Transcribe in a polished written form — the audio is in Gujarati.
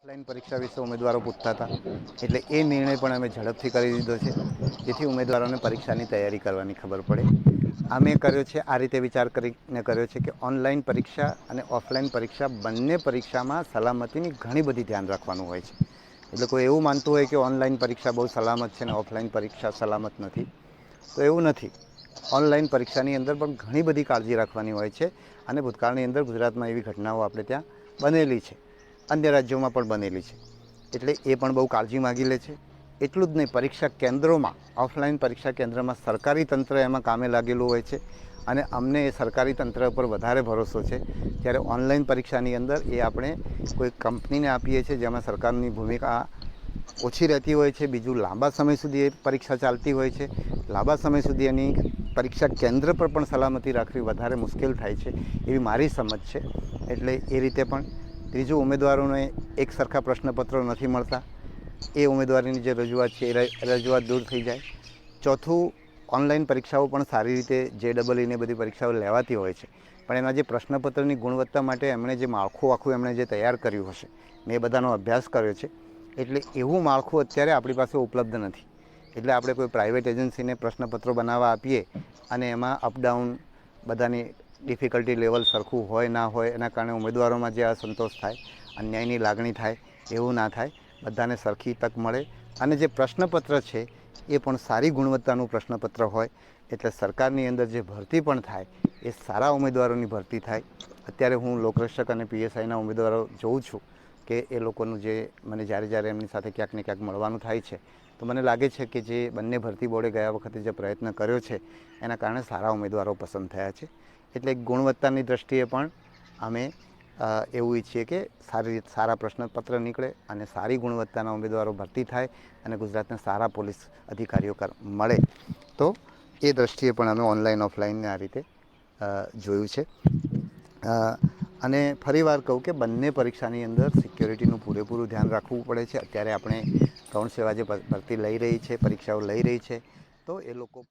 ઓફલાઈન પરીક્ષા વિશે ઉમેદવારો પૂછતા હતા, એટલે એ નિર્ણય પણ અમે ઝડપથી કરી દીધો છે, જેથી ઉમેદવારોને પરીક્ષાની તૈયારી કરવાની ખબર પડે. આ મેં કર્યો છે, આ રીતે વિચાર કરીને કર્યો છે કે ઓનલાઈન પરીક્ષા અને ઓફલાઈન પરીક્ષા બંને પરીક્ષામાં સલામતીની ઘણી બધી ધ્યાન રાખવાનું હોય છે. એટલે કોઈ એવું માનતું હોય કે ઓનલાઈન પરીક્ષા બહુ સલામત છે ને ઓફલાઈન પરીક્ષા સલામત નથી, તો એવું નથી. ઓનલાઈન પરીક્ષાની અંદર પણ ઘણી બધી કાળજી રાખવાની હોય છે, અને ભૂતકાળની અંદર ગુજરાતમાં એવી ઘટનાઓ આપણે ત્યાં બનેલી છે, અન્ય રાજ્યોમાં પણ બનેલી છે, એટલે એ પણ બહુ કાળજી માગી લે છે. એટલું જ નહીં, પરીક્ષા કેન્દ્રોમાં, ઓફલાઈન પરીક્ષા કેન્દ્રમાં સરકારી તંત્ર એમાં કામે લાગેલું હોય છે, અને અમને એ સરકારી તંત્ર પર વધારે ભરોસો છે. જ્યારે ઓનલાઈન પરીક્ષાની અંદર એ આપણે કોઈ કંપનીને આપીએ છીએ, જેમાં સરકારની ભૂમિકા ઓછી રહેતી હોય છે. બીજું, લાંબા સમય સુધી એ પરીક્ષા ચાલતી હોય છે. લાંબા સમય સુધી એની પરીક્ષા કેન્દ્ર પર પણ સલામતી રાખવી વધારે મુશ્કેલ થાય છે, એવી મારી સમજ છે. એટલે એ રીતે પણ. ત્રીજું, ઉમેદવારોને એક સરખા પ્રશ્નપત્રો નથી મળતા, એ ઉમેદવારોની જે રજૂઆત છે એ રજૂઆત દૂર થઈ જાય. ચોથું, ઓનલાઈન પરીક્ષાઓ પણ સારી રીતે JEE બધી પરીક્ષાઓ લેવાતી હોય છે, પણ એના જે પ્રશ્નપત્રની ગુણવત્તા માટે એમણે જે માળખું આખું એમણે જે તૈયાર કર્યું હશે, મેં એ બધાનો અભ્યાસ કર્યો છે, એટલે એવું માળખું અત્યારે આપણી પાસે ઉપલબ્ધ નથી. એટલે આપણે કોઈ પ્રાઇવેટ એજન્સીને પ્રશ્નપત્રો બનાવવા આપીએ અને એમાં અપડાઉન બધાની ડિફિકલ્ટી લેવલ સરખું હોય ના હોય, એના કારણે ઉમેદવારોમાં જે અસંતોષ થાય, અન્યાયની લાગણી થાય, એવું ના થાય. બધાને સરખી તક મળે, અને જે પ્રશ્નપત્ર છે એ પણ સારી ગુણવત્તાનું પ્રશ્નપત્ર હોય, એટલે સરકારની અંદર જે ભરતી પણ થાય એ સારા ઉમેદવારોની ભરતી થાય. અત્યારે હું લોકરક્ષક અને PSIના ઉમેદવારો જોઉં છું કે એ લોકોનું જે મને જ્યારે એમની સાથે ક્યાંક ને ક્યાંક મળવાનું થાય છે, તો મને લાગે છે કે જે બંને ભરતી બોર્ડે ગયા વખતે જે પ્રયત્ન કર્યો છે, એના કારણે સારા ઉમેદવારો પસંદ થયા છે. એટલે ગુણવત્તાની દૃષ્ટિએ પણ અમે એવું ઈચ્છીએ કે સારા પ્રશ્નપત્ર નીકળે અને સારી ગુણવત્તાના ઉમેદવારો ભરતી થાય, અને ગુજરાતને સારા પોલીસ અધિકારીઓ મળે. તો એ દૃષ્ટિએ પણ અમે ઓનલાઈન ઓફલાઈનને આ રીતે જોયું છે. અને ફરી વાર કહું કે બંને પરીક્ષાની અંદર સિક્યોરિટીનું પૂરેપૂરું ધ્યાન રાખવું પડે છે. અત્યારે આપણે ગૌણ સેવા જે ભરતી લઈ રહી છે, પરીક્ષાઓ લઈ રહી છે, તો એ લોકો